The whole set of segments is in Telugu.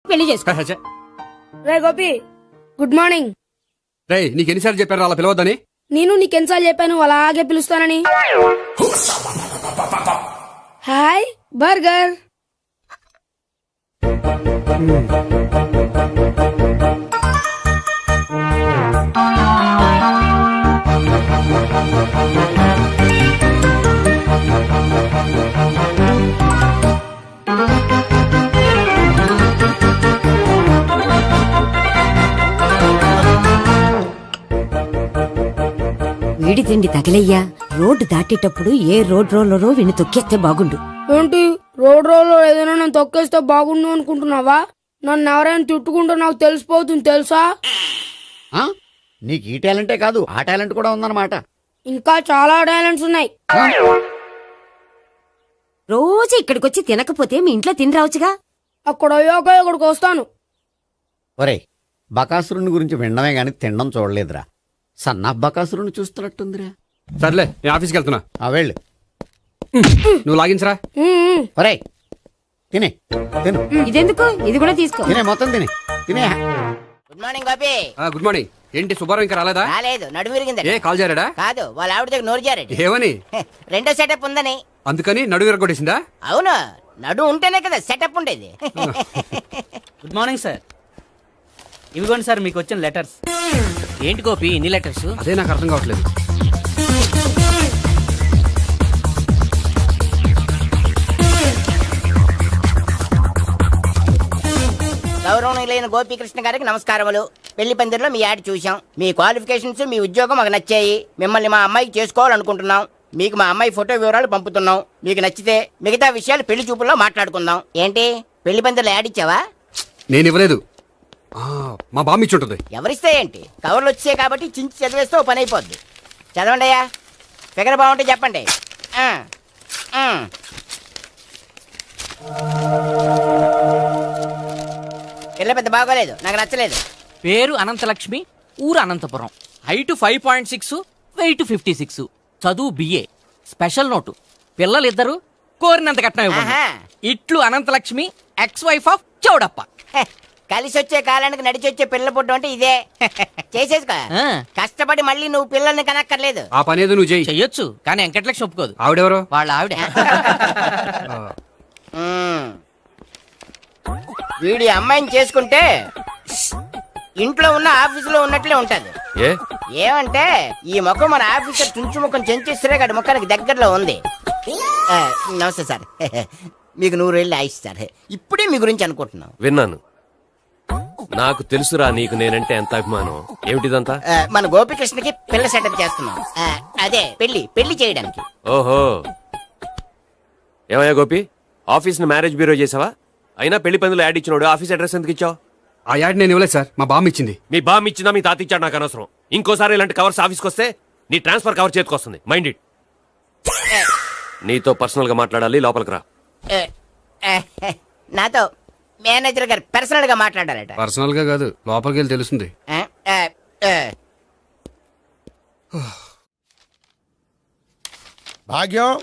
పెళ్లి చేసుకో. రే గోపి, గుడ్ మార్నింగ్. రే నీకు ఎన్నిసార్లు చెప్పారు అలా పిలవద్దని? నేను నీకెన్నిసార్లు చెప్పాను అలాగే పిలుస్తానని. Hi burger. వీడి తిండి తగిలయ్యా. రోడ్డు దాటేటప్పుడు ఏ రోడ్ రోలరో వీడిని తొక్కేస్తే బాగుండు. ఏంటి రోడ్ రోల్లో ఏదైనా నన్ను తొక్కేస్తే బాగుండు అనుకుంటున్నావా? నన్ను ఎవరైనా తిట్టుకుంటే నాకు తెలిసిపోతుంది తెలుసా? నీకు ఈ టాలెంటే కాదు ఆ టాలెంట్ కూడా ఉందన్నమాట. ఇంకా చాలా టాలెంట్స్ ఉన్నాయి. రోజు ఇక్కడికొచ్చి తినకపోతే మీ ఇంట్లో తిని రావచ్చుగా. అక్కడ అయ్యాక ఇక్కడికి వస్తాను. ఒరే, బకాసురుని గురించి వినడమే గాని తినడం చూడలేదురా. సన్నా బకాసురుని చూస్తున్నట్టుందిరా. సర్లే నేను ఆఫీస్కి వెళ్తున్నా. వెళ్ళు. నువ్వు లాగించరా. ఒరే తినే తిను. ఇదెందుకు? ఇది కూడా తీసుకో. తినే మొత్తం తినే తినే. Good morning Gopi. Good morning. ఏంటి సుబ్బారావు ఇంకా రాలేదా? రాలేదు, నడుము విరిగింది. ఏ కాల్ చేరాడా? కాదు, వాళ్ళ ఆవిడ దగ్గర నోరు జారాడు. ఏమని? రెండో సెటప్ ఉందని. అందుకని నడువు విరగొట్టేసిందా? అవును, నడుము ఉంటేనే కదా సెటప్ ఉండేది. Good morning sir. ఇవిగోండి సార్ మీకు వచ్చిన లెటర్స్. ఏంటి గోపి ఇన్ని లెటర్స్? అదే నాకు అర్థం కావట్లేదు. గౌరవనీయులైన గోపీకృష్ణ గారికి నమస్కారములు. పెళ్లి పందిరిలో మీ యాడ్ చూసాం. మీ క్వాలిఫికేషన్స్, మీ ఉద్యోగం మాకు నచ్చాయి. మిమ్మల్ని మా అమ్మాయికి చేసుకోవాలనుకుంటున్నాం. మీకు మా అమ్మాయి ఫోటో వివరాలు పంపుతున్నాం. మీకు నచ్చితే మిగతా విషయాలు పెళ్లి చూపుల్లో మాట్లాడుకుందాం. ఏంటి పెళ్లి పందిరిలో యాడ్ ఇచ్చావా? నేను ఇవ్వలేదు, మా బామ్మ ఇచ్చి ఉంటుంది. ఎవరిస్తే ఏంటి, కవర్లు వచ్చాయి కాబట్టి చించి చదివేస్తే ఓ పని అయిపోద్ది. చదవండి అయ్యా, ఫిగర్ బాగుంటే చెప్పండి. పిల్ల పెద్ద బాగోలేదు, నాకు నచ్చలేదు. పేరు అనంతలక్ష్మి, ఊరు అనంతపురం, హైట్ 5.6, వెయిట్ 56, చదువు బిఏ, స్పెషల్ నోటు పిల్లలిద్దరు కోరినంత కట్నం ఇవ్వండి. ఆహా. ఇట్లు Anantalakshmi, ex wife of Chowdappa. హె, కలిసి వచ్చే కాలానికి నడిచి వచ్చే పిల్ల పుట్టం అంటే ఇదే. చేసేసుకో. ఆ. కష్టపడి మళ్ళీ నువ్వు పిల్లల్ని కనక్కర్లేదు. ఆ పని ఏదో నువ్వు చెయ్యి. చెయ్యొచ్చు, కానీ వెంకటలక్ష్మి ఒప్పుకోదు. ఆవిడెవరో? వాళ్ళ ఆవిడ. వీడి అమ్మాయిని చేసుకుంటే ఇంట్లో ఉన్న ఆఫీసులో ఉన్నట్లే ఉంటది. ఏ ఏమంటే ఈ ముఖం మన ఆఫీసర్ చుంచు ముఖం చెంచేశ్వరే గడి ముఖానికి దగ్గరలో ఉంది. నమస్తే సార్. మీకు 100 ఏళ్ళు ఆయుష్ సార్. ఇప్పుడే మీ గురించి అనుకుంటున్నాం. విన్నాను. నాకు తెలుసురా నీకు నేనంటే ఎంత అభిమానం. ఏమిటిదంతా? మన గోపికృష్ణకి పిల్ల సెటప్ చేస్తున్నాం. అదే పెళ్లి చేయడానికి. ఓహో, ఏమయ్యా గోపి, ఆఫీస్ ని మ్యారేజ్ బ్యూరో చేసావా? అయినా పెళ్లి పందులు యాడ్ ఇచ్చినోడు ఆఫీస్ అడ్రస్ ఎందుకు ఇచ్చావు? ఆ యాడ్ నేను ఇవ్వలేదు సార్, మా బామ్మ ఇచ్చింది. మీ బామ్ ఇచ్చిందా మీ తాత ఇచ్చాడు నాకు అనవసరం. ఇంకోసారి ఇలాంటి కవర్స్ ఆఫీస్కి వస్తే నీ ట్రాన్స్ఫర్ కవర్ చేతికి వస్తుంది. Mind it. నీతో పర్సనల్ గా మాట్లాడాలి, లోపలికి రా. నాతో మేనేజర్ గారు పర్సనల్ గా మాట్లాడారట. పర్సనల్ గా కాదు, లోపలికి వెళ్ళి తెలుస్తుంది. భాగ్యం,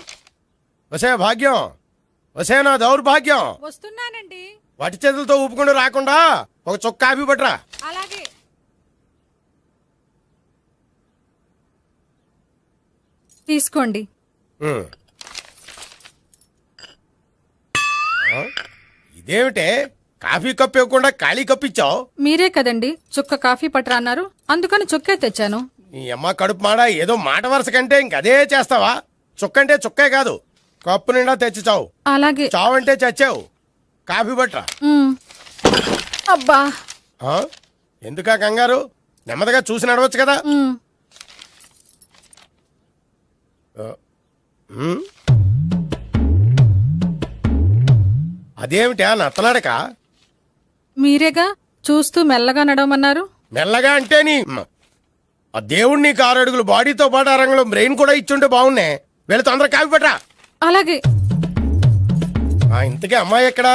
వసే భాగ్యం, వసే నా దౌర్భాగ్యం. వస్తున్నానండి. వటి చేతులతో ఊపుకుండా రాకుండా ఒక చొక్క కాఫీ పట్టరా. అలాగే. తీసుకోండి. ఇదేమిటే కాఫీ కప్పు ఇవ్వకుండా ఖాళీ కప్పు ఇచ్చావు? మీరే కదండి చుక్క కాఫీ పట్టరా అన్నారు, అందుకని చుక్కే తెచ్చాను. నీ అమ్మ కడుపు మాడ, ఏదో మాట వరుస కంటే ఇంకదే చేస్తావా? చుక్కంటే చుక్కే కాదు, కప్పు నిండా తెచ్చి చావు. అలాగే. చావు అంటే చచ్చావు. కాఫీ పట్టరా. అబ్బా. ఎందుకా కంగారు? నెమ్మదిగా చూసి నడవచ్చు కదా. అదేమిటా నత్తలాడక? మీరేగా చూస్తూ మెల్లగా నడవమన్నారు. మెల్లగా అంటే ఆ దేవుడు నీకు 6 అడుగులు బాడీతో పాటు ఆ రంగంలో బ్రెయిన్ కూడా ఇచ్చుంటే బాగున్నే. వీళ్ళ తొందర కాఫీ పట్టరా. అలాగే. ఇంతకీ అమ్మాయి ఎక్కడా?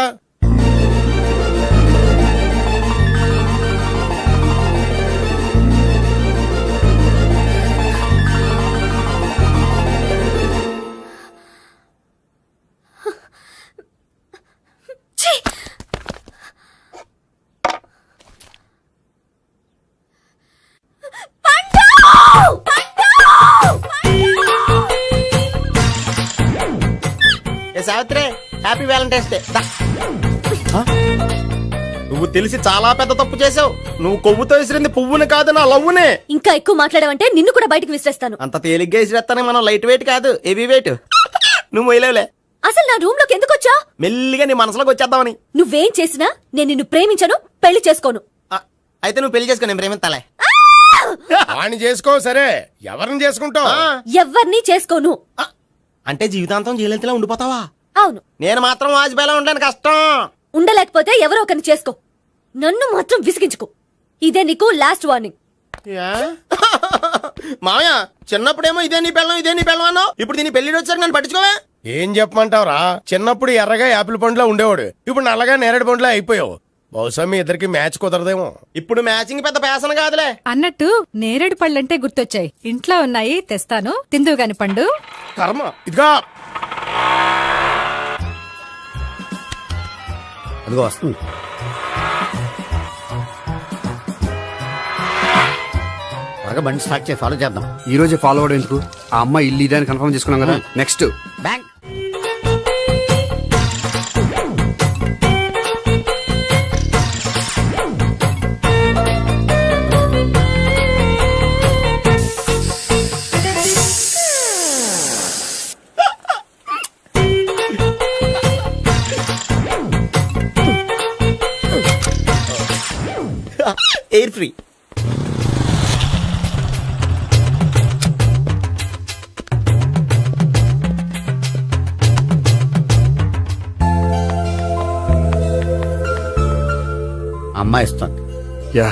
Happy Valentine's day. నువ్వు తెలిసి చాలా పెద్ద తప్పు చేసావు. నువ్వు కొవ్వుతో విసిరింది పువ్వుని కాదు, నా లవ్వునే. ఇంకా ఎక్కువ మాట్లాడావంటే నిన్ను కూడా బయటకు విసిరేస్తాను. అంత తేలిగ్గా విసిరేస్తానే మనం లైట్ వెయిట్ కాదు, హెవీ వెయిట్. నువ్వు మొయ్యలేవులే. అసలు నా రూమ్ లోకి ఎందుకు వచ్చా? మెల్లిగా నీ మనసులోకి వచ్చేద్దామని. నువ్వేం చేసినా నేను నిన్ను ప్రేమించను, పెళ్లి చేసుకోను. అయితే నువ్వు పెళ్లి చేసుకో, నేను ప్రేమిస్తాలే. వాణ్ణి చేసుకో సరే, ఎవరిని చేసుకుంటావు? ఎవ్వరినీ చేసుకోను. అంటే జీవితాంతం జైలెంతలా ఉండిపోతావా? అవును. నేను మాత్రం వాజ్పేయిలా ఉండడానికి కష్టం. ఉండలేకపోతే ఎవరో ఒకరిని చేసుకో, నన్ను మాత్రం విసిగించుకో. ఇదే నీకు లాస్ట్ వార్నింగ్. మామయ్య, చిన్నప్పుడేమో ఇదే నీ పెళ్ళం అన్నావు. ఇప్పుడు దీని పెళ్లి వచ్చాక నన్ను పట్టించుకోవే. ఏం చెప్పమంటావురా? చిన్నప్పుడు ఎర్రగా యాపిల్ పండులో ఉండేవాడు, ఇప్పుడు నల్లగా నేరేడు పండులో అయిపోయావు. బహుశా మీ ఇద్దరికి మ్యాచ్ కుదరదేమో. ఇప్పుడు మ్యాచింగ్ పెద్ద పేసన కాదులే. అన్నట్టు నేరేడు పళ్ళంటే గుర్తొచ్చాయి. ఇంట్లో ఉన్నాయి, తెస్తాను, తిందువు గాని పండు. కర్మ. ఇదిగా అదిగో వస్తుంది. త్వరగా బండి స్టార్ట్ చేసి ఫాలో చేద్దాం. ఈ రోజే ఫాలో అవడం ఎందుకు? ఆ అమ్మాయి ఇల్లు ఇదే అని కన్ఫర్మ్ చేసుకున్నాం కదా. Next bank. Air free. అమ్మాయి ఇస్తుంది. యా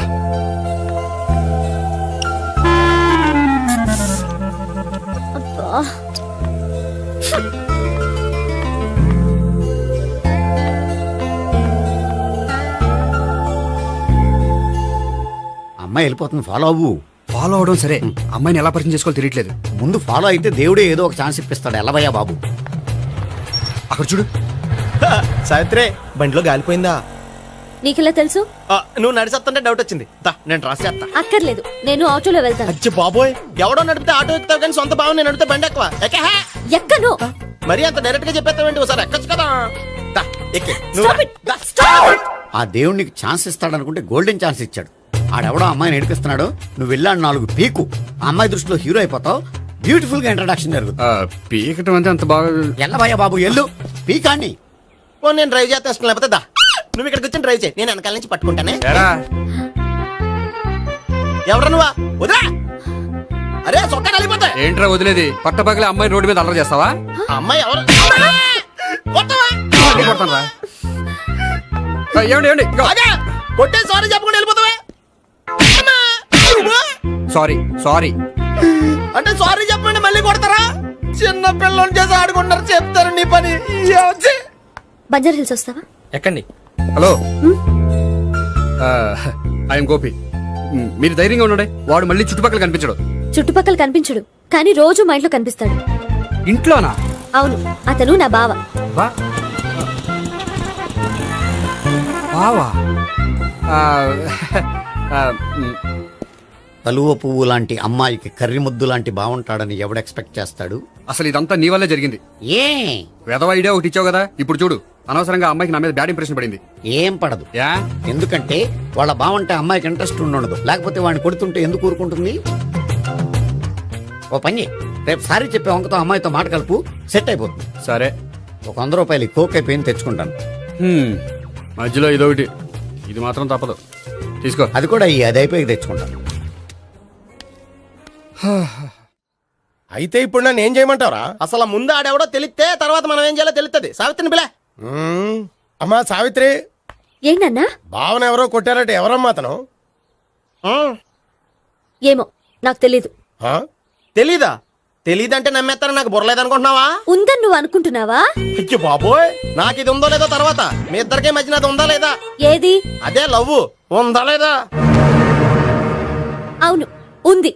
అమ్మాయి వెళ్ళిపోతుంది, ఫాలో అవ్వు. ఫాలో అవడం సరే, అమ్మాయిని ఎలా పరిచయం చేసుకోవాలో తెలియట్లేదు. ముందు ఫాలో అయితే దేవుడే ఏదో ఒక ఛాన్స్ ఇప్పిస్తాడు. ఎలవయ్యా బాబు. అక్కడ చూడు. సావిత్రి, బండిలో గాలిపోయిందా? నీకెలా తెలుసు? నువ్వు నడిచేస్తుంటే డౌట్ వచ్చింది. నేను రాసేస్తా. అక్కర్లేదు, నేను ఆటోలో వెళ్తాను. అచ్చి బాబోయ్, ఎవడో నడిపితే ఆటో ఎక్కుతావు కానీ సొంత భావం నేను నడిపితే బండి ఎక్కువ. ఎక్కను. మరి అంత డైరెక్ట్ గా చెప్పేస్తావేంటి? ఒకసారి ఎక్కొచ్చు కదా. దా, ఎక్కే. నువ్వు Stop it. దా. ఆ దేవుడు నీకు ఛాన్స్ ఇస్తాడు అనుకుంటే గోల్డెన్ ఛాన్స్ ఇచ్చాడు. ఆడెవడో అమ్మాయిని నడిపిస్తున్నాడు, నువ్వు వెళ్ళాడు 4 పీకు. ఆ అమ్మాయి దృష్టిలో హీరో అయిపోతావు. బ్యూటిఫుల్ గా ఇంట్రడక్షన్ జరుగుతుంది. పీకటం అంటే అంత బాగా. ఎల్లవయ్యా బాబు, ఎల్లు పీకాన్ని. ఓ, నేను డ్రైవ్ చేస్తాను. లేకపోతే దా, నువ్వు ఇక్కడికి వచ్చి డ్రైవ్ చేయి, నేను వెనకాల నుంచి పట్టుకుంటానే. ఎరా ఎవరు నువ్వా? వదిలా. అరే చొక్కా కలిపోతా. ఏంట్రా వదిలేది? పట్టపగలే అమ్మాయి రోడ్డు మీద అల్లరి చేస్తావా? అమ్మాయి ఎవరు? కొట్టవా? కొడతాను రా. ఏమండి ఏమండి? అదే కొట్టే సారీ చెప్పకుండా వెళ్ళిపోతావా? Sorry sorry. అంటే సారీ చెప్పండి మళ్ళీ కొడతారా? చిన్న పిల్లలు చేసి ఆడుకుంటారు, చెప్తారు నీ పని. బంజారా హిల్స్ వస్తావా? ఎక్కండి. Hello, I'm Gopi. మీరు ధైర్యంగా ఉండండి. వాడు మళ్ళీ చుట్టుపక్కల కనిపించడు. చుట్టుపక్కల కనిపించడు, కానీ రోజు మా ఇంట్లో కనిపిస్తాడు. ఇంట్లోనా? అవును, అతను నా బావ. బా బావా? కలువ పువ్వు లాంటి అమ్మాయికి కర్రి ముద్దు లాంటి బాగుంటాడని ఎవడు ఎక్స్పెక్ట్ చేస్తాడు? అసలు ఇదంతా నీ వల్లే జరిగింది. ఏ వెధవ ఐడియా ఒకటి ఇచ్చావు కదా, ఇప్పుడు చూడు. అనవసరంగా అమ్మాయికి నా మీద బ్యాడ్ ఇంప్రెషన్ పడింది. ఏం పడదు. యా, ఎందుకంటే వాళ్ళ బాగుంటే అమ్మాయికి ఇంట్రెస్ట్ ఉండదు. లేకపోతే వాడిని కొడుతుంటే ఎందుకు ఊరుకుంటుంది? ఓ పని చెయ్, రేపు సారీ చెప్పే వంకతో అమ్మాయితో మాట కలుపు, సెట్ అయిపోతుంది. సరే. ఒక 100 రూపాయలు కోక్ అయిపోయింది, తెచ్చుకుంటాను. మధ్యలో ఇదొకటి, ఇది మాత్రం తప్పదు. తీసుకో. అది కూడా అది అయిపోయి తెచ్చుకుంటాను. అయితే ఇప్పుడు నన్ను ఏం చేయమంటావురా? అసలు ముందు ఆడెవడో తెలిస్తే తర్వాత మనం ఏం చేయాలో తెలుస్తుంది. సావిత్రిని పిల్ల. అమ్మా సావిత్రి, ఏంటన్నా? భావన ఎవరో కొట్టారట. ఎవరమ్మా అతను? ఏమో, నాకు తెలీదు. తెలీదా? తెలీదంటే నమ్మేస్తారని నాకు బుర్రలేదనుకుంటున్నావా? ఉందని నువ్వు అనుకుంటున్నావా? అయ్యో బాబోయ్, నాకు ఇది ఉందో లేదో తర్వాత. మీ ఇద్దరికే మధ్యన అది ఉందా లేదా? ఏది? అదే లవ్ ఉందా లేదా? అవును, ఉంది.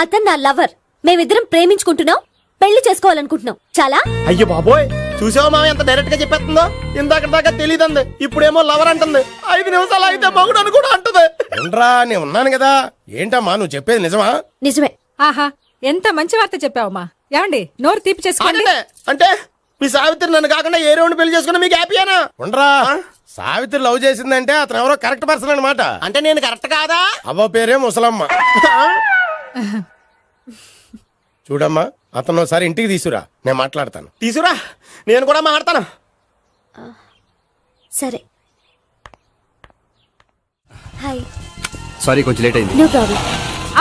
అతను నా లవర్. మేమిద్దరం ప్రేమించుకుంటున్నాం, పెళ్లి చేసుకోవాలనుకుంటున్నాం. చాలా. అయ్యో బాబోయ్, చూసావా మామ ఎంత డైరెక్ట్ గా చెప్పేస్తుందో? ఇందాక దాకా తెలియదండి, ఇప్పుడేమో లవర్ అంటుంది. 5 నిమిషాలు అయితే మగుడు అని కూడా అంటుంది. ఏంట్రా, నేను ఉన్నాను కదా. ఏంటమ్మా నువ్వు చెప్పేది నిజమా? నిజమే. ఆహా, ఎంత మంచి వార్త చెప్పావమ్మా. ఏమండి, నోరు తీపి చేసుకోండి. అంటే మీ సావిత్రి నన్ను కాకుండా ఏ రౌండ్ పెళ్లి చేసుకున్నా మీకు హ్యాపీయేనా? ఉండరా, సావిత్రి లవ్ చేసిందంటే అతను ఎవరో కరెక్ట్ పర్సన్ అనమాట. అంటే నేను కరెక్ట్ కాదా? అవ్వ పేరే ముసలమ్మ. చూడమ్మా, అతను ఒకసారి ఇంటికి తీసుకురా, నేను మాట్లాడతాను. తీసురా, నేను కూడా మాట్లాడతాను. సరే. హాయ్. సారీ కొంచెం లేట్ అయింది. No problem.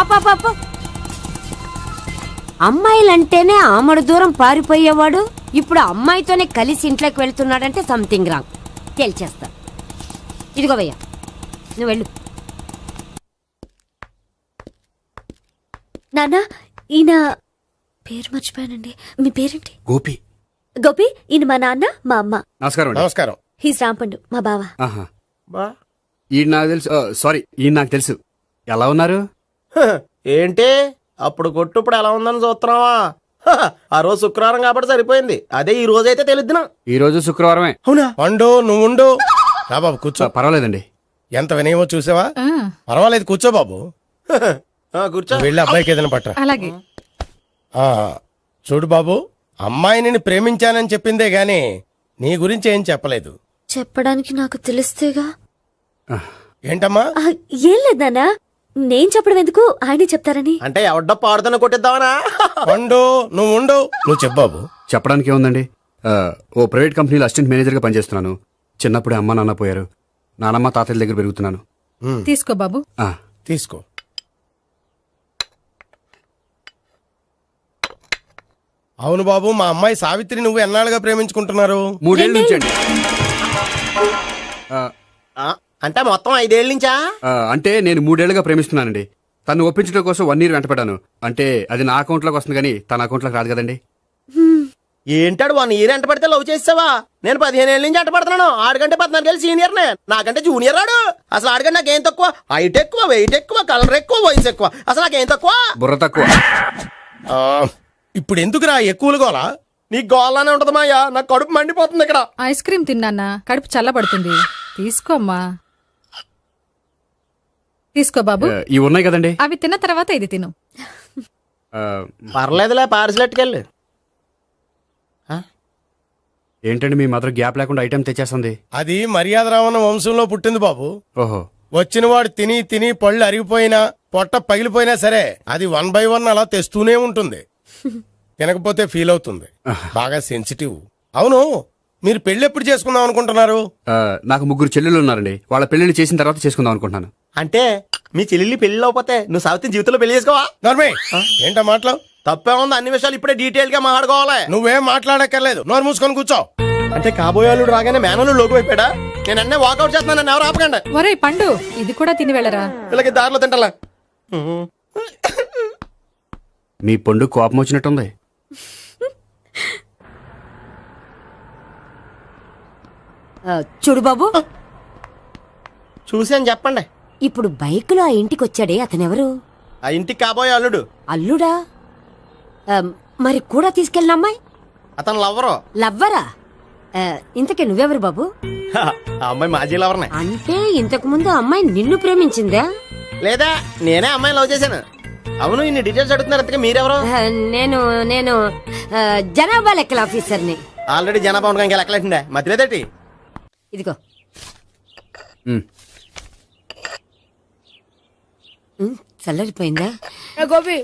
అప్ప అమ్మాయిలంటేనే ఆమడు దూరం పారిపోయేవాడు ఇప్పుడు అమ్మాయితోనే కలిసి ఇంట్లోకి వెళ్తున్నాడంటే సంథింగ్ రాంగ్ తేల్చేస్తా. ఇదిగో భయ్యా, నువ్వు వెళ్ళు. నాన్న, ఈయన పేరు మర్చిపోయానండి. మీ పేరేంటి? గోపి. గోపి, ఈయన మా నాన్న, మా అమ్మ. నమస్కారం అండి. నమస్కారం. హీస్ రాంపండు, మా బావ. ఆహా. ఈయన నాకు తెలుసు. సారీ, ఈయన నాకు తెలుసు. ఎలా ఉన్నారు? ఏంటి అప్పుడు కొట్టు ఇప్పుడు ఎలా ఉందని చూస్తున్నావా? ఆ రోజు శుక్రవారం కాబట్టి సరిపోయింది. అదే ఈ రోజు అయితే తెలుద్దునా. ఈ రోజు శుక్రవారమే. అవునా? పండు నువ్వు ఉండు. రా బాబు కూర్చో. పర్వాలేదండి. ఎంత వినయమో చూసావా? ఆ, పర్వాలేదు, కూర్చో బాబు. కూర్చో. నువ్వు వెళ్ళి అబ్బాయికి ఏదైనా పట్టరా. అలాగే. ఆ, చూడు బాబు, అమ్మాయి నిన్ను ప్రేమించానని చెప్పిందే గాని నీ గురించి ఏం చెప్పలేదు. చెప్పడానికి నాకు తెలిస్తేగా. ఏంటమ్మా? ఆ, ఏం లేదు నాన్న, నేను చెప్పడం ఎందుకు, ఆయనే చెప్తారని. అంటే ఎవడ్డో పాడుతున్నా కొట్టిద్దామనా? పండు నువ్వు ఉండు. నువ్వు చెప్పు బాబు. చెప్పడానికి ఏముందండి, ఓ ప్రైవేట్ కంపెనీలో అసిస్టెంట్ మేనేజర్గా పనిచేస్తున్నాను. చిన్నప్పుడే అమ్మ నాన్న పోయారు. నానమ్మ తాతయ్య దగ్గర పెరుగుతున్నాను. తీసుకో బాబు. ఆ, తీసుకో. అవును బాబు, మా అమ్మాయి సావిత్రి నువ్వు ఎన్నాళ్ళుగా ప్రేమించుకుంటున్నారు? 3 ఏళ్ళ నుంచి అండి. అంటే మొత్తం 5 ఏళ్ళ నుంచా? అంటే నేను 3 ఏళ్ళుగా ప్రేమిస్తున్నానండి. తను ఒప్పించడం కోసం 1 year వెంటపడ్డాను. అంటే అది నా అకౌంట్లోకి వస్తుంది కానీ తన అకౌంట్లోకి రాదు కదండి. ఏంటాడు 1 year ఎంట పడితే లవ్ చేసావా? నేను 15 ఏళ్ళ నుంచి ఎంట పడుతున్నాను. ఆడికంటే 14 ఏళ్ళు సీనియర్ నే, నాకంటే జూనియర్ రాడు. అసలు ఆడికంటే నాకేం తక్కువ? హైట్ ఎక్కువ, వెయిట్ ఎక్కువ, కలర్ ఎక్కువ, వయసు ఎక్కువ. అసలు నాకేం తక్కువ? బుర్ర తక్కువ. ఆ, ఇప్పుడు ఎందుకురా ఎక్కువలు గోలా? నీకు గోళ్ళనే ఉంటది మాయా, నాకు కడుపు మండిపోతుంది ఇక్కడ. ఐస్ క్రీమ్ తిన్నానా, కడుపు చల్లబడుతుంది. తీసుకోమ్మా. తీసుకో బాబు. ఇవి ఉన్నాయి కదండి. అవి తిన్న తర్వాత ఇది తిను. పర్లేదులే, పార్సిలెట్కెళ్ళి. ఏంటండి మీ మదర్ గ్యాప్ లేకుండా ఐటెం తెచ్చేస్తుంది? అది మర్యాద రావణ వంశంలో పుట్టింది బాబు. ఓహో. వచ్చిన వాడు తిని తిని పళ్ళు అరిగిపోయినా పొట్ట పగిలిపోయినా సరే అది 1 by 1 అలా తెస్తూనే ఉంటుంది. తినకపోతే ఫీల్ అవుతుంది. బాగా సెన్సిటివ్. అవును, మీరు పెళ్లి ఎప్పుడు చేసుకుందాం అనుకుంటున్నారు? నాకు 3 చెల్లెలు ఉన్నారండి. వాళ్ళ పెళ్లిని చేసిన తర్వాత చేసుకుందాం అనుకుంటున్నాను. అంటే మీ చెల్లెల్ని పెళ్లి లేకపోతే నువ్వు సావిత్రి జీవితంలో పెళ్లి చేసుకోవా? నోర్మే, ఏంటో మాటలు? తప్పే ఉంది, అన్ని విషయాలు ఇప్పుడే డీటెయిల్ గా మాట్లాడుకోవాలి. నువ్వేం మాట్లాడక్కర్లేదు, నోరు మూసుకొని కూర్చో. అంటే కాబోయేవాళ్ళు రాగానే మేనలు లోకి అయిపోయాడా? నేను అన్నీ వాకౌట్ చేస్తున్నాను, నన్ను ఎవరు ఆపకండి. ఒరేయ్ పండు, ఇది కూడా తిని వెళ్ళరా. వీళ్ళకి దారిలో తింటలా. మీ పండు కోపం వచ్చినట్టుంది. చూడు బాబు, చూసి అని చెప్పండి. ఇప్పుడు బైక్ లో ఆ ఇంటికి వచ్చాడే అతనెవరు? ఆ ఇంటికి కాబోయే అల్లుడు. అల్లుడా? మరి కూడా తీసుకెళ్ళిన అమ్మాయి అతను లవ్వరు. లవ్వరా? ఇంతకీ నువ్వెవరు బాబు? ఆ అమ్మాయి మాజీ లవర్నే. అంటే ఇంతకు ముందు అమ్మాయి నిన్ను ప్రేమించిందా? లేదా నేనే అమ్మాయిని లవ్ చేశాను. అవును, ఇన్ని డీటెయిల్స్ అడుగుతున్నారు. ఇంతకీ మీరెవరు? నేను నేను జనాభా లెక్కల ఆఫీసర్ని. ఆల్రెడీ జనాభా ఉండగా ఇంకా లెక్కలేటండే మధ్యలేదేటి? ఇదిగో. చల్లరిపోయిందా? ఏ గోపి,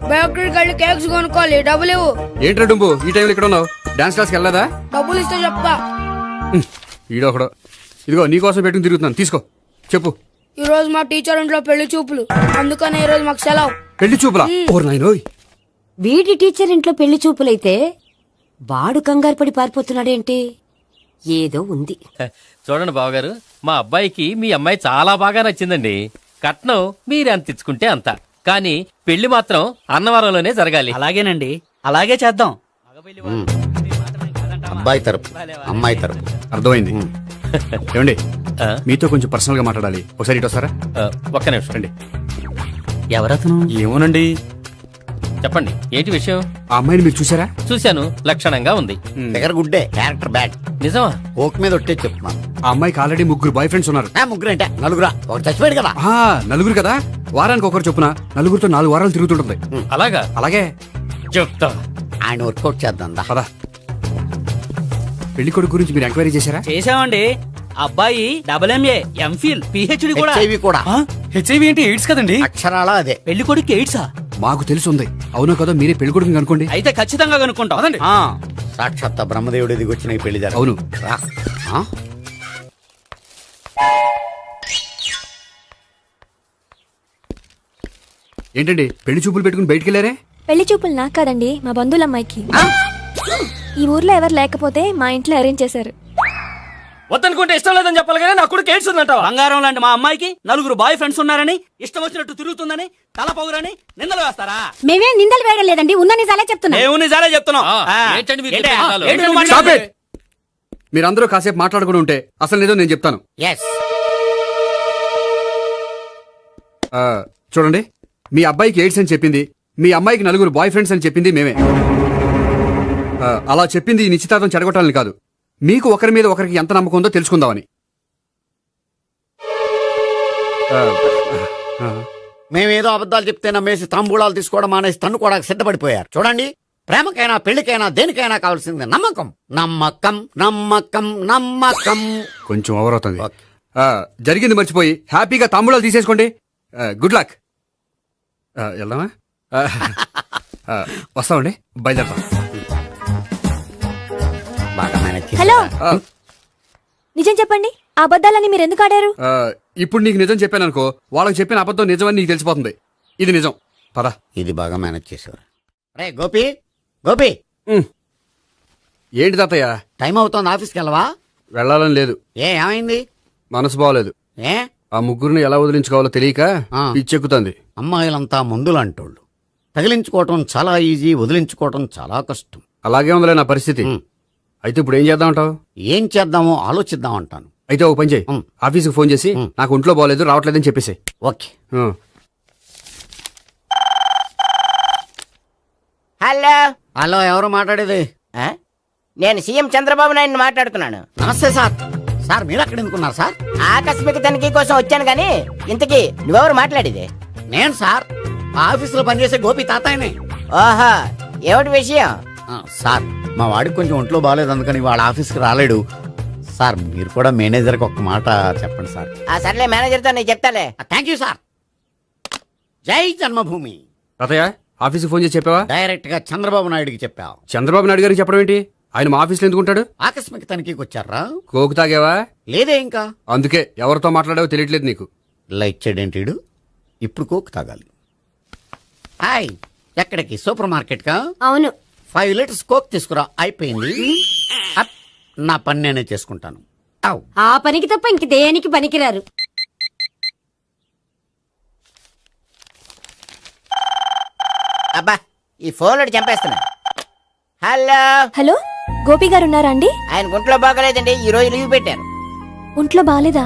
బయోక్రెడిట్ వెళ్ళి కేక్స్ కొనుక్కోవాలి, డబ్బులు ఇవ్వు. ఏంట్రా డుంబు ఈ టైంలో ఇక్కడ ఉన్నావు? డాన్స్ క్లాస్కి వెళ్ళదా? డబ్బులు ఇస్తే చెప్తా. ఈడొకడు. ఇదిగో నీకోసం పెట్టుకుని తిరుగుతున్నాను, తీసుకో. చెప్పు. ఈ రోజు మా టీచర్ ఇంట్లో పెళ్లి చూపులు, అందుకనే ఈ రోజు మాకు సెలవు. పెళ్లి చూపులా? ఓర్ నాయనోయ్. వీడి టీచర్ ఇంట్లో పెళ్లి చూపులైతే వాడు కంగారు పడి పారిపోతున్నాడేంటి? ఏదో ఉంది. చూడండి బావగారు, మా అబ్బాయికి మీ అమ్మాయి చాలా బాగా నచ్చిందండి. కట్నం మీరు ఎంత ఇచ్చుకుంటే అంత, కానీ పెళ్లి మాత్రం అన్నవరంలోనే జరగాలి. అలాగేనండి, అలాగే చేద్దాం. అబ్బాయి తరపు, అమ్మాయి తరపు. అర్థమైంది. ఏమండి, మీతో కొంచెం పర్సనల్ గా మాట్లాడాలి. ఒకసారి ఇటు వస్తారా? ఒక్క నిమిషం రండి. ఎవరతను? ఏమోనండి. చెప్పండి, ఏంటి విషయం? ఆ అమ్మాయిని మీరు చూసారా? చూశాను, లక్షణంగా ఉంది. దగ్గర గుడ్డే, క్యారెక్టర్ బ్యాడ్. నిజమా? ఓక్ మీద ఒట్టే చెప్తున్నా. ఆ అమ్మాయికి ఆల్రెడీ 3 బాయ్ ఫ్రెండ్స్ ఉన్నారు. 3 అంటే 4 ఒకటి చచ్చిపోయాడు కదా. 4 కదా, వారానికి ఒకరు చొప్పున 4తో 4 వారాలు తిరుగుతుంటుంది. అలాగా? అలాగే చెప్తా. ఆయన వర్కౌట్ చేద్దాం దా. పదా. పెళ్లి కొడుకు గురించి మీరు ఎంక్వైరీ చేశారా? చేసామండి. అబ్బాయి డబుల్ఎంఏ, ఎంఫిల్, పిహెచ్డి కూడా. HIV కూడా హెచ్ఐవి అంటే ఎయిడ్స్ కదండి. అక్షరాల అదే. పెళ్లి కొడుకు ఎయిడ్సా? మాకు తెలిసి ఉంది. అవునో కదా, మీరే పెళ్లి కొడుకుని అనుకోండి. అయితే ఖచ్చితంగా కనుక్కుంటాం. సాక్షాత్ బ్రహ్మదేవుడి దిగి వచ్చిన ఈ పెళ్లి జరగదు. అవును. రా. ఆ? ఏంటండి పెళ్లి చూపులు పెట్టుకుని బయటికి వెళ్ళారే? పెళ్లి చూపులు నాకు కాదండి, మా బంధువుల అమ్మాయికి. ఈ ఊర్లో ఎవరు లేకపోతే మా ఇంట్లో అరేంజ్ చేశారు. వద్దనుకుంటే ఇష్టం లేదని చెప్పాలి కానీ నా కొడుకు ఎయిడ్స్ ఉందంటావా? బంగారం లాంటి మా అమ్మాయికి 4 బాయ్ ఫ్రెండ్స్ ఉన్నారని, ఇష్టం వచ్చినట్టు తిరుగుతుందని, తల పొగురని నిందలు వేస్తారా? మేమే నిందలు వేయడం లేదండి, ఉన్న నిజాలే చెప్తున్నా. మేము నిజాలే చెప్తున్నాం. ఏంటండి మీరు ఏంటయ్యా? చెప్పే నిజాలు? ఏంటి నువ్వు Stop మాట్లాడేది? it! మీరందరూ కాసేపు మాట్లాడుకుని ఉంటే అసలు నిజం నేను చెప్తాను. ఎస్. చూడండి, మీ అబ్బాయికి ఎయిడ్స్ అని చెప్పింది, మీ అమ్మాయికి 4 బాయ్ ఫ్రెండ్స్ అని చెప్పింది మేమే. అలా చెప్పింది ఈ నిశ్చితార్థం చెడగొట్టాలని కాదు, మీకు ఒకరి మీద ఒకరికి ఎంత నమ్మకం ఉందో తెలుసుకుందామని. మేమేదో అబద్ధాలు చెప్తే నమ్మేసి తాంబూలాలు తీసుకోవడం మానేసి తన్నుకోవడానికి సిద్ధపడిపోయారు. చూడండి, ప్రేమకైనా పెళ్లికైనా దేనికైనా కావాల్సింది నమ్మకం. నమ్మకం నమ్మకం నమ్మకం. కొంచెం ఓవర్ అవుతుంది. జరిగింది మర్చిపోయి హ్యాపీగా తాంబూలాలు తీసేసుకోండి. Good luck. వెళ్దామా? వస్తామండి, బయలుదేరతాం. బాగా మేనేజ్ చేశారు. హలో, నిజం చెప్పండి, ఆ అబద్ధాలని మీరు ఎందుకు ఆడారు? ఇప్పుడు నీకు నిజం చెప్పాను అనుకో, వాళ్ళకి చెప్పిన అబద్ధం నిజమని నీకు తెలిసిపోతుంది. ఇది నిజం. పద. ఇది బాగా మేనేజ్ చేసేవారు. రే గోపి, గోపి, ఏంటి తాతయ్య? టైం అవుతోంది, ఆఫీస్కి వెళ్ళవా? వెళ్ళాలని లేదు. ఏమైంది? మనసు బాగోలేదు. ఏ ఆ ముగ్గురిని ఎలా వదిలించుకోవాలో తెలియక పిచ్చెక్కుతుంది. అమ్మాయిలంతా మందులంటోళ్ళు. తగిలించుకోవటం చాలా ఈజీ, వదిలించుకోవటం చాలా కష్టం. అలాగే ఉందిలే నా పరిస్థితి. అయితే ఇప్పుడు ఏం చేద్దామంటావు? ఏం చేద్దామో ఆలోచిద్దాం అంటాను. అయితే ఓ పని చేయి, ఆఫీస్కి ఫోన్ చేసి నాకు ఒంట్లో బాగోలేదు రావట్లేదని చెప్పేసి. ఓకే. హలో. హలో, ఎవరు మాట్లాడేది? ఆ? నేను సీఎం చంద్రబాబు నాయుడు మాట్లాడుతున్నాను. నమస్తే సార్. సార్ మీరు అక్కడ ఎందుకున్నారు సార్? ఆకస్మిక తనిఖీ కోసం వచ్చాను గానీ ఇంతకీ నువ్వెవరు మాట్లాడేది? నేను సార్, ఆఫీసులో పనిచేసే గోపి తాతాయనే. ఓహో, ఏమిటి విషయం? సార్, మా వాడికి కొంచెం ఒంట్లో బాగాలేదు, అందుకని వాళ్ళ ఆఫీస్కి రాలేడు. సార్ మీరు కూడా మేనేజర్కి ఒక మాట చెప్పండి సార్. ఆ సర్లే, మేనేజర్తో నేను చెప్తాలే. Thank you sir. జై జన్మభూమి. తాతయ్య, ఆఫీస్కి ఫోన్ చేసి చెప్పావా? డైరెక్ట్ గా చంద్రబాబు నాయుడుకి చెప్పావు. చంద్రబాబు నాయుడు గారికి చెప్పడం ఏంటి? ఆయన మా ఆఫీస్లో ఎందుకుంటాడు? ఆకస్మిక తనిఖీకి వచ్చారా? కోకు తాగావా? లేదే ఇంకా. అందుకే ఎవరితో మాట్లాడావో తెలియట్లేదు నీకు. లైక్ చేయడేంటిడు? ఇప్పుడు కోక్ తాగాలి. హాయ్, ఎక్కడికి? సూపర్ మార్కెట్ కా? అవును. 5 లీటర్స్ కోక్ తీసుకురా. అయిపోయింది. అప్, నా పని నేనే చేసుకుంటాను. ఔ. ఆ పనికి తప్ప ఇంక దేనికి పనికిరారు. అబ్బా, ఈ ఫోన్ చంపేస్తున్నా. హలో. హలో, గోపి గారు ఉన్నారా అండి? ఆయన గుంట్లో బాగలేదండి, ఈ రోజు లీవ్ పెట్టారు. ఒంట్లో బాగాలేదా?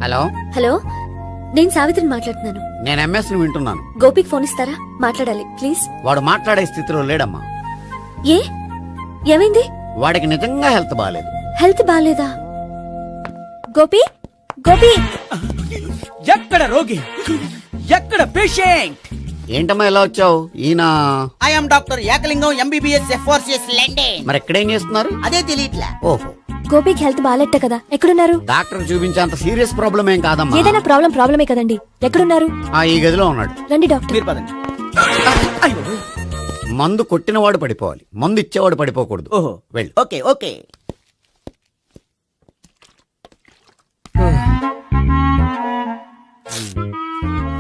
హలో. హలో, నేను సావిత్రిని మాట్లాడుతున్నాను. నేను ఎంఎస్ ని వింటున్నాను. గోపికి ఫోన్ ఇస్తారా? మాట్లాడాలి ప్లీజ్. వాడు మాట్లాడే స్థితిలో లేడమ్మా. ఏ, ఏమైంది? వాడికి నిజంగా హెల్త్ బాగాలేదు. హెల్త్ బాగాలేదా? గోపి, గోపి. ఎక్కడ రోగి, ఎక్కడ పేషెంట్? ఏంటమ్మా ఇలా వచ్చావు? ఈయన I'm doctor Ekalingam, MBBS, FRCS London. మరి ఎక్కడేం చేస్తున్నారు? అదే తెలియట్లా. ఓహో, గోపికి హెల్త్ బాగాలెట్ట కదా, ఎక్కడున్నారు? డాక్టర్ చూపించేంత సీరియస్ ప్రాబ్లం ఏం కాదమ్మా. ఏదైనా ప్రాబ్లమే కదండి, ఎక్కడున్నారు? ఈ గదిలో ఉన్నాడు. రండి డాక్టర్. మీరు పదండి. మందు కొట్టినవాడు పడిపోవాలి, మందు ఇచ్చేవాడు పడిపోకూడదు. ఓహో, వెళ్ళు. Okay okay.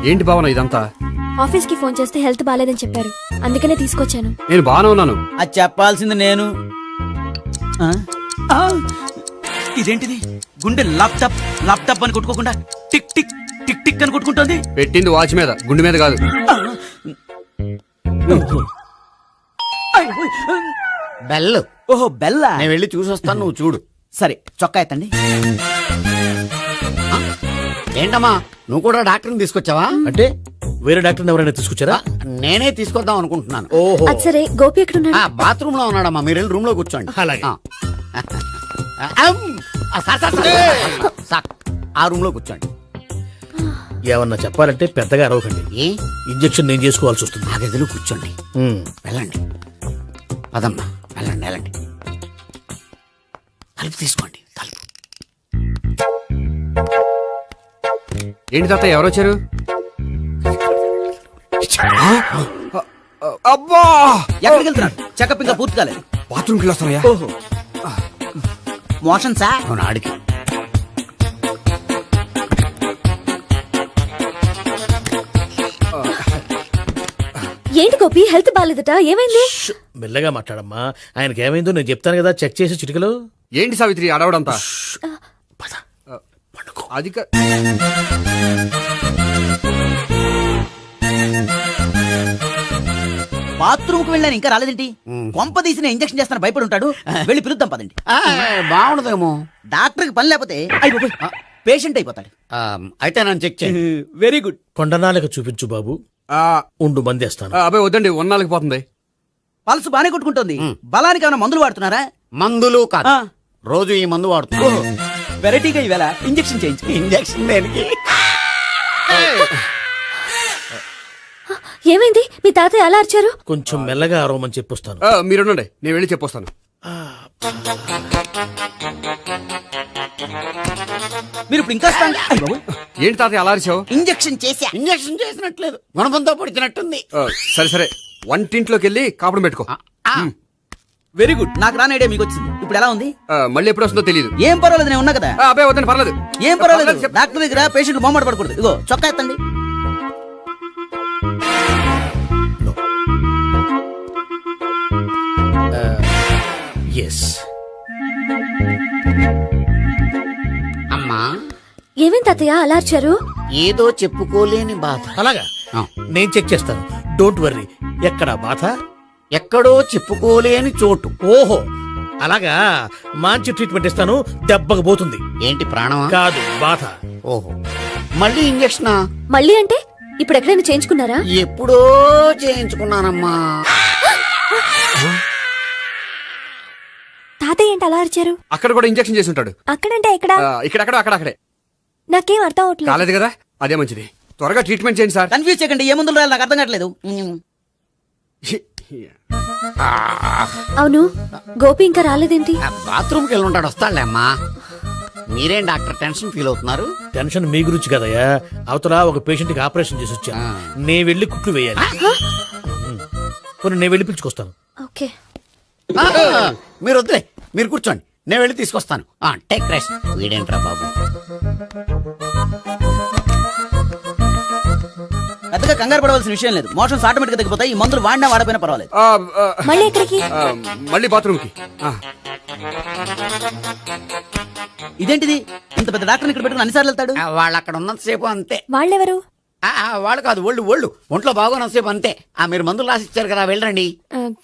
ఏంటి భావన ఇదంతా? ఆఫీస్ కి ఫోన్ చేస్తే హెల్త్ బాగాలేదని చెప్పారు, అందుకనే తీసుకొచ్చాను. నేను బాగానే ఉన్నాను. అది చెప్పాల్సింది నేను. ఇదేంటిది? గుండె లాప్టాప్ లాప్టాప్ అని కొట్టుకోకుండా టిక్ టిక్ టిక్ టిక్ అని కొట్టుకుంటుంది. పెట్టింది వాచ్ మీద, గుండె మీద కాదు. బెల్. ఓహో, బెల్లా. నేను వెళ్ళి చూసొస్తాను, నువ్వు చూడు. సరే, చొక్కా ఎత్తండి. ఏంటమ్మా, నువ్వు కూడా డాక్టర్ని తీసుకొచ్చావా? అంటే వేరే డాక్టర్ ఎవరైనా తీసుకొచ్చారా? నేనే తీసుకొద్దాం అనుకుంటున్నాను. ఓహో, అది సరే, గోపి ఎక్కడున్నాడు? బాత్రూమ్ లో ఉన్నాడమ్మా, మీరు వెళ్ళి రూమ్ లో కూర్చోండి. అలాగే. సార్, ఆ రూమ్ లో కూర్చోండి. ఏమన్నా చెప్పాలంటే పెద్దగా అరవకండి. ఏ ఇంజెక్షన్ నేను చేసుకోవాల్సి వస్తుంది. ఆ గదిలో కూర్చోండి. వెళ్ళండి. పదమ్మా, వెళ్ళండి వెళ్ళండి. తలుపు తీసుకోండి, తలుపు. ఏంటి తాత ఎవరు వచ్చారు? అబ్బా, ఎక్కడికి వెళ్తున్నాడు? చెకప్ ఇంకా పూర్తి కాలేదు. బాత్రూమ్కి వస్తున్నాయా? Motion sir. అవును, ఆడికి. ఏంటి గోపి, హెల్త్ బాగాలేదట, ఏమైంది? మెల్లగా మాట్లాడమ్మా. ఆయనకి ఏమైందో నేను చెప్తాను కదా, చెక్ చేసి చిటికలో. ఏంటి సావిత్రి అడవడంతా? అది బాత్రూమ్ కు వెళ్ళాను, ఇంకా రాలేదేంటి? కొంప తీసిన ఇంజక్షన్ చేస్తాను భయపడి ఉంటాడు. వెళ్ళి పిలుద్దాం పదండి. బాగుండదేమో. డాక్టర్ కి పని లేకపోతే పేషెంట్ అయిపోతాడు. అయితే నన్ను చెక్ చేయి. Very good. కొండనాలకు చూపించు బాబు. ఉండు మందేస్తాను. అబ్బాయి వద్దండి, ఉన్నాళ్ళకి పోతుంది. పల్స్ బానే కొట్టుకుంటుంది. బలానికి ఏమైనా మందులు వాడుతున్నారా? మందులు కాదు, రోజు ఈ మందు వాడుతున్నాను. వెరైటీగా ఈవేళ ఇంజక్షన్ చేయించు. ఇంజక్షన్ దేనికి? ఏమైంది? మీ తాతయ్య అలా అరిచారు? కొంచెం మెల్లగా అరవమని చెప్పొస్తాను. మీరుండండి, నేను వెళ్ళి చెప్పొస్తాను. మీరు ఇప్పుడు ఇంకా ఏంటి తాతయ్య అలా అరిచావు? ఇంజక్షన్ చేసా. ఇంజక్షన్ చేసినట్లేదు, గుణపంతో పొడిచినట్టుంది. సరే సరే, వంటింట్లోకి వెళ్ళి కాపుడు పెట్టుకో. Very good. నాకు రాని ఐడియా మీకు వచ్చింది. ఇప్పుడు ఎలా ఉంది? మళ్ళీ ఎప్పుడు వస్తుందో తెలియదు. ఏం పర్వాలేదు, నేను ఉన్నా కదా. అబ్బాయి వద్దండి, పర్లేదు. ఏం పర్వాలేదు. డాక్టర్ దగ్గర పేషెంట్ బొమ్మట పడకూడదు. ఇగో చొక్కా ఎత్తండి. ఎస్. అమ్మా, ఏమేం తాతయ్య అలా అరిచారు? ఏదో చెప్పుకోలేని బాధ. అలాగా, నేను చెక్ చేస్తాను. Don't worry. ఎక్కడ బాధ? ఎక్కడో చెప్పుకోలేని చోటు. ఓహో, అలాగా. మంచి ట్రీట్మెంట్ ఇస్తాను, దెబ్బకు పోతుంది. ఏంటి, ప్రాణమా? కాదు, బాధ. ఓహో, మళ్ళీ ఇంజక్షనా? మళ్ళీ అంటే ఇప్పుడు ఎక్కడైనా చేయించుకున్నారా? ఎప్పుడో చేయించుకున్నానమ్మా. తాతయ్య ఏంటి అలా అరిచారు? అక్కడ కూడా ఇంజక్షన్ చేసి ఉంటాడు. అక్కడంటే ఎక్కడ? ఇక్కడక్కడ అక్కడక్కడే. నాకేం అర్థం అవట్లేదు. కాలేదు కదా, అదే మంచిది. త్వరగా ట్రీట్మెంట్ చేయండి సార్. కన్ఫ్యూజ్ చేయకండి. ఏ మందులు రాయాలి నాకు అర్థం కావట్లేదు. అవును, గోపి ఇంకా రాలేదేంటి? బాత్రూమ్కి వెళ్ళి ఉంటాడు, వస్తాడులే అమ్మా. మీరేం డాక్టర్ టెన్షన్ ఫీల్ అవుతున్నారు? టెన్షన్ మీ గురించి కదయ్యా. అవతల ఒక పేషెంట్ కి ఆపరేషన్ చేసి వచ్చా. నేను వెళ్ళి కుట్లు వేయాలి. కొన్ని నేను వెళ్ళి పిలుచుకొస్తాను. ఓకే. మీరు వద్దులే, మీరు కూర్చోండి, నేను వెళ్ళి తీసుకొస్తాను. Take rest. వీడేంట్రా బాబు, పెద్దగా కంగారు పడవలసిన విషయం లేదు. మోషన్స్ ఆటోమేటిక్ గా తగ్గిపోతాయి. ఈ మందులు వాడినా వాడపోయినా పర్వాలేదు. మళ్ళీ ఎక్కడికి? మళ్ళీ బాత్రూమ్కి. ఇదేంటిది? ఇంత పెద్ద డాక్టర్ ఇక్కడ పెట్టుకుని అన్నిసార్లు వెళ్తాడు? వాళ్ళు అక్కడ ఉన్నంతసేపు అంతే. వాళ్ళెవరు? వాళ్ళు కాదు, ఒళ్ళు ఒంట్లో బాగోనంతసేపు అంతే. మీరు మందులు రాసిచ్చారు కదా, వెళ్ళండి.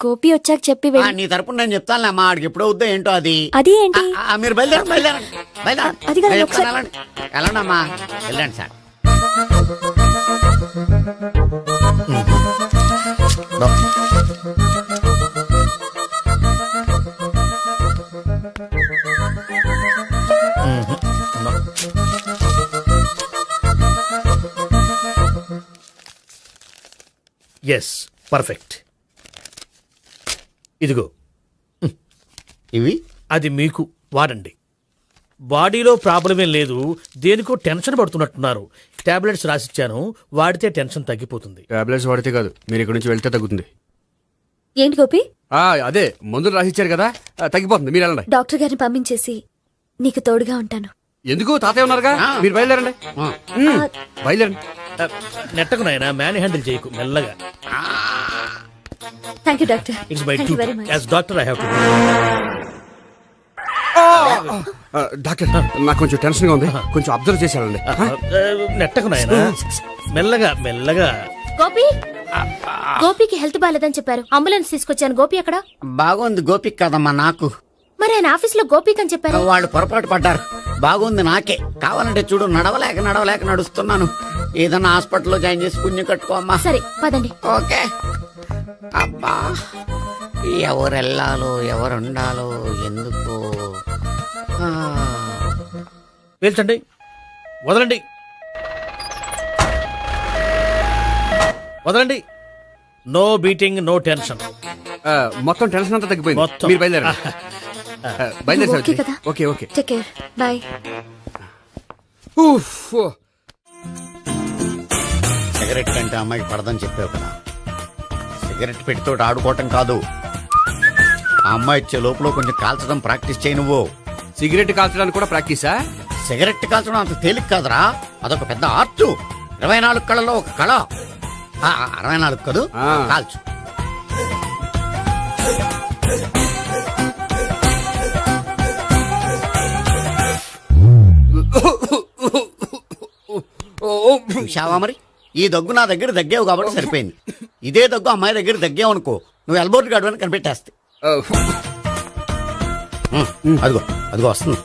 గోపి వచ్చాక చెప్పి నీ తరపున నేను చెప్తానులే అమ్మా. ఆడికి ఎప్పుడు అవుద్దో ఏంటో అది. అది ఏంటి? మీరు బయలుదేరండి. అది కాదు, ఒకసారి- వెళ్ళండి అమ్మా, వెళ్ళండి సార్. Yes, perfect. ఇదిగో ఇవి అది మీకు వాడండి. బాడీలో ప్రాబ్లం ఏం లేదు, దేనికో టెన్షన్ పడుతున్నట్టున్నారు. టాబ్లెట్స్ రాసిచ్చాను, వాడితే టెన్షన్ తగ్గిపోతుంది. టాబ్లెట్స్ వాడితే కాదు, మీరు ఇక్కడి నుంచి వెళ్తే తగ్గుతుంది. ఏంటి గోపి? అదే మందులు రాసిచ్చారు కదా, తగ్గిపోతుంది. మీరు వెళ్ళండి. డాక్టర్ గారిని పంపించేసి నీకు తోడుగా ఉంటాను. ఎందుకు, తాతయ్య ఉన్నారుగా, మీరు బయలుదేరండి. బయలుదేరండి. నెట్టకు నాయనా, మ్యాన్ హ్యాండిల్ చేయకు, మెల్లగా. Thank you doctor. It's my thank you very duty much. As doctor. I have to. Doctor, నాకు కొంచెం టెన్షన్ గా ఉంది, కొంచెం అబ్జర్వ్ చేశానండి. నెట్టకు నాయనా, మెల్లగా మెల్లగా. గోపి, గోపికి హెల్త్ బాలేదని చెప్పారు, అంబులెన్స్ తీసుకొచ్చాను. గోపి ఎక్కడ? బాగుంది గోపిక్ కదమ్మా నాకు. మరి ఆయన ఆఫీస్ లో గోపిక్ అని చెప్పారు. వాళ్ళు పొరపాటు పడ్డారు. బాగుంది నాకే. కావాలంటే చూడు, నడవలేక నడుస్తున్నాను. ఏదన్నా హాస్పిటల్లో జాయిన్ చేసి పుణ్యం కట్టుకోమ్మా. సరే పదండి. ఓకే. అబ్బా, ఎవరెళ్ళాలో ఎవరుండాలో ఎందుకు. పేల్చండి, వదలండి. వదలండి. No beating, no tension. మొత్తం టెన్షన్ అంతా తగ్గిపోయింది. మొత్తం. మీరు బయలుదేరండి. బయలుదేరి ఓకే సావిత్రి. కదా? Okay okay. Take care. Bye. ఉఫ్, ఓ. సిగరెట్ కంటే అమ్మాయికి పడదని చెప్పావు కదా, సిగరెట్ పెట్టితో ఆడుకోవటం కాదు, ఆ అమ్మాయి ఇచ్చే లోపల కొంచెం కాల్చడం ప్రాక్టీస్ చేయి నువ్వు. సిగరెట్ కాల్చడానికి కూడా ప్రాక్టీసా? సిగరెట్ కాల్చడం అంత తేలిక కాదురా, అదొక పెద్ద ఆర్ట్. 24 కళలో ఒక కళ. 64 కదూ, ఆ. కాల్చు. చూశావా మరి, ఈ దగ్గు నా దగ్గర దగ్గేవు కాబట్టి సరిపోయింది. ఇదే దగ్గు అమ్మాయి దగ్గర దగ్గేవు అనుకో, నువ్వు ఎల్బోర్డ్ గాడు అని కనిపెట్టేస్తే. అదిగో అదిగో వస్తుంది.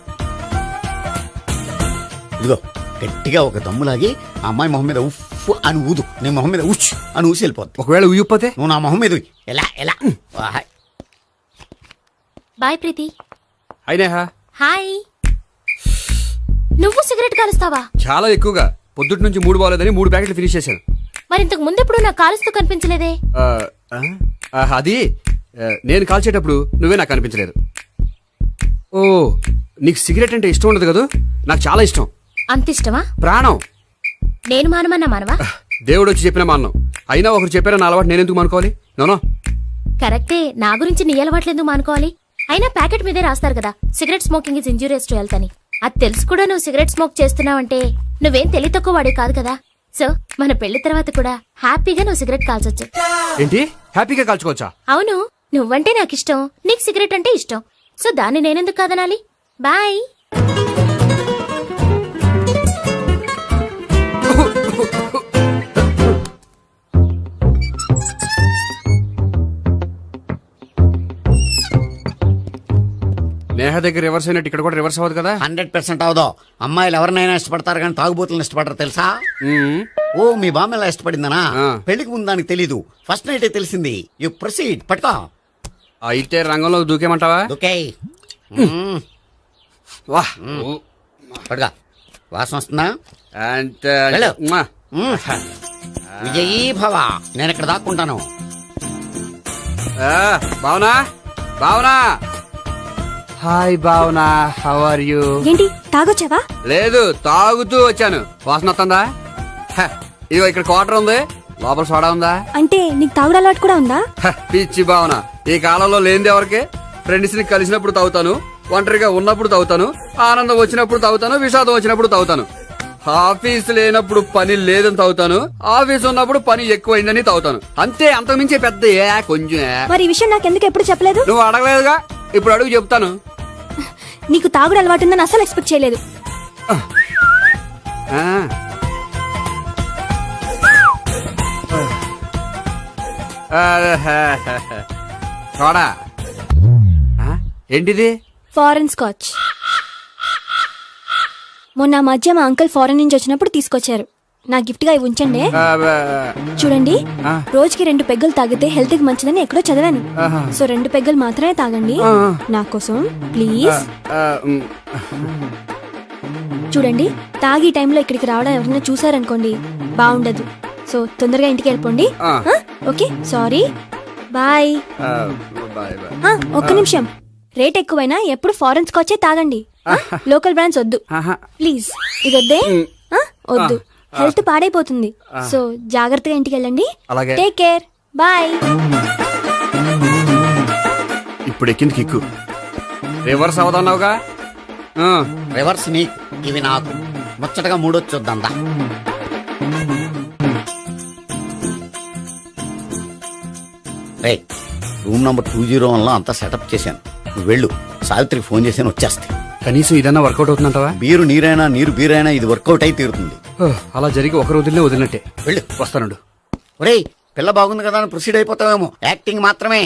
ఇదిగో గట్టిగా ఒక దమ్ములాగి ఆ అమ్మాయి మొహం మీద ఉఫ్ అని ఊదు, నీ మొహం మీద ఉచ్ అని ఊసి వెళ్ళిపోద్ది. ఒకవేళ ఉయ్యపోతే నువ్వు నా మొహం మీద ఉయ్. ఎలా ఎలా వాహ్. బాయ్ ప్రీతి. అయినా హాయ్. నువ్వు సిగరెట్ కాలుస్తావా? చాలా ఎక్కువగా. పొద్దుటి నుంచి 3 బాగోలేదని 3 ప్యాకెట్లు ఫినిష్ చేశాను. మరి ఇంతకు ముందెప్పుడు నాకు కాలుస్తూ కనిపించలేదే? అది నేను కాల్చేటప్పుడు నువ్వే నాకు కనిపించలేదు. ఓ, నీకు సిగరెట్ అంటే ఇష్టం ఉండదు కదా? నాకు చాలా ఇష్టం. అంత ఇష్టమా? ప్రాణం. నేను మానమన్నా మానవా? దేవుడు వచ్చి చెప్పిన మానం. అయినా ఒకరు చెప్పారా నా అలవాటు నేనెందుకు మానుకోవాలి? నోనో. కరెక్టే, నా గురించి నీ అలవాట్లెందుకు మానుకోవాలి? అయినా ప్యాకెట్ మీదే రాస్తారు కదా, cigarette smoking is injurious to health అని. అది తెలుసు కూడా నువ్వు సిగరెట్ స్మోక్ చేస్తున్నావంటే నువ్వేం తెలివి తక్కువ వాడే కాదు కదా. సో మన పెళ్లి తర్వాత కూడా హ్యాపీగా నువ్వు సిగరెట్ కాల్చొచ్చు. ఏంటి, హ్యాపీగా కాల్చుకోవచ్చా? అవును, నువ్వంటే నాకు ఇష్టం, నీకు సిగరెట్ అంటే ఇష్టం. సో దాన్ని నేనెందుకు కాదనాలి? బాయ్. నేహ దగ్గర రివర్స్ అయినట్టు ఇక్కడ కూడా రివర్స్ అవ్వదు కదా? 100% అవదో. అమ్మాయిలు ఎవరినైనా ఇష్టపడతారు కానీ తాగుబోతులను ఇష్టపడరు తెలుసా? ఓ, మీ బామ్మ ఎలా ఇష్టపడిందనా? పెళ్లికి ముందు దానికి తెలీదు, ఫస్ట్ నైటే తెలిసింది. You proceed. పట్టుకో. అయితే రంగంలో దూకేమంటావా? ఓకే. వాహ్. పట్టుకో. వాసన వస్తుందా? అంటే వెళ్ళు. విజయీ భవ. నేను ఇక్కడ దాక్కుంటాను. Bhavana, Bhavana. Hi Bhavana, how are you? ఏంటి తాగొచ్చావా? లేదు, తాగుతూ వచ్చాను. వాసన వస్తుందా? ఇదిగో ఇక్కడ క్వార్టర్ ఉంది, లోపల సోడా ఉందా? అంటే నీకు తాగుడు అలవాటు కూడా ఉందా? పిచ్చి భావన, ఈ కాలంలో లేనిది ఎవరికి? ఫ్రెండ్స్ ని కలిసినప్పుడు తాగుతాను, ఒంటరిగా ఉన్నప్పుడు తాగుతాను, ఆనందం వచ్చినప్పుడు తాగుతాను, విషాదం వచ్చినప్పుడు తాగుతాను. ఆఫీస్ లేనప్పుడు పని లేదని తాగుతాను, ఆఫీస్ ఉన్నప్పుడు పని ఎక్కువైందని తాగుతాను. అంతే, అంతకుమించే పెద్ద కొంచెం. మరి ఈ విషయం నాకెందుకు ఎప్పుడు చెప్పలేదు? నువ్వు అడగలేదుగా, ఇప్పుడు అడుగు చెప్తాను. నీకు తాగుడు అలవాటు ఉందని అసలు ఎక్స్పెక్ట్ చేయలేదు. సోడా ఏంటిది? Foreign scotch. మొన్న మధ్య మా అంకుల్ ఫారెన్ నుంచి వచ్చినప్పుడు తీసుకొచ్చారు. నా గిఫ్ట్ గా ఇవి ఉంచండి. చూడండి, రోజుకి 2 పెగ్గులు తాగితే హెల్త్ కి మంచిదని ఎక్కడో చదివాను. సో 2 పెగ్గులు మాత్రమే తాగండి నా కోసం ప్లీజ్. చూడండి, తాగి టైంలో ఇక్కడికి రావడం ఎవరైనా చూసారనుకోండి బాగుండదు. సో తొందరగా ఇంటికి వెళ్ళిపోండి. Okay, sorry, bye. ఒక్క నిమిషం, రేట్ ఎక్కువైనా ఎప్పుడు ఫారెన్ స్కాచే తాగండి. లోకల్ బ్రాండ్స్ వద్దు ప్లీజ్. ఇది వద్దే, వద్దు, హెల్త్ పాడైపోతుంది. సో జాగ్రత్తగా ఇంటికి వెళ్ళండి. Take care, bye. ఇప్పుడు ఎక్కింది కిక్కు. రివర్స్ అవదన్నావుగా? రివర్స్ నీకు, ఇవి నాకు. ముచ్చటగా 3 వచ్చొద్దా? రూమ్ నంబర్ 201 లో అంతా సెటప్ చేశాను. నువ్వు వెళ్ళు, సావిత్రికి ఫోన్ చేశాను, వచ్చేస్తే. కనీసం ఇదన్నా వర్కౌట్ అవుతుందంటావా? బీరు నీరైనా, నీరు బీరైనా ఇది వర్కౌట్ అయి తీరుతుంది. అలా జరిగి ఒక రోజులే వదిలినట్టే. వెళ్ళు. వస్తానుండు. ఒరేయ్, పిల్ల బాగుంది కదా అని ప్రొసీడ్ అయిపోతావేమో. యాక్టింగ్ మాత్రమే.